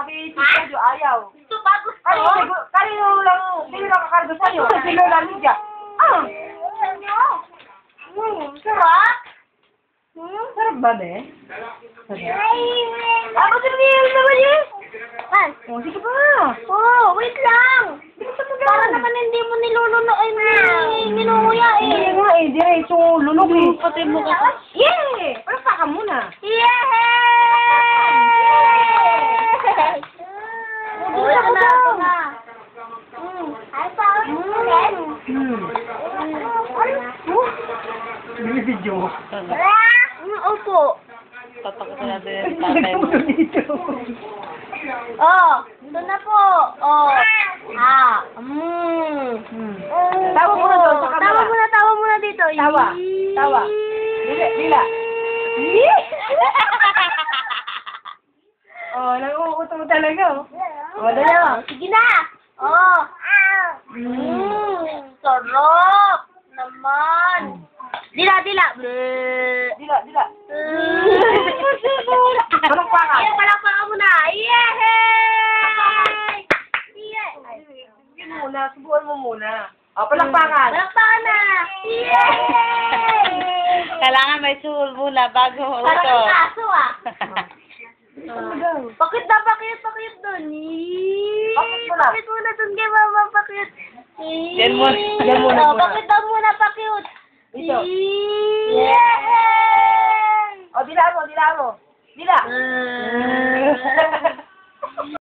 Sabi si Pedro, ayaw. Ito ba gusto? Kanino lang, sino lang kakargo sa'yo? Si Lola Lydia. Sarap? Sarap ba, be? Ako sabihin naman eh. Oh, sige pa. Oh, wait lang. Para naman hindi mo niluluno ay ninunguya eh. Hindi nga eh, diretso lunok eh. Pati mo ka. Yeah! Palakpa ka muna. Yay! Oh, ito na, ito na. Ay, parang ulit. Video. Opo. Papakita natin yung tatay mo. Oh, ito na po. Oh. Tawa muna doon sa camera. Tawa muna dito. Tawa. Tawa. Dila. Oh, nangunguto mo talaga, oh. Oh, dala. Sige na. Oh. Sarap naman. Dila. Dila. Palakpakan. Ayan, palakpakan mo na. Yay! Yun muna, subukan mo muna. Oh, palakpakan. Palakpakan na. Yay! Kailangan may suhol muna bago Parang ito. ang kaso ah. Talaga. Pakit dun. Pakit muna dun kay mama, pakit. Yan muna. Yan muna. Pakit daw muna, pakit. Ito. Yay! Oh, dila mo. Dila.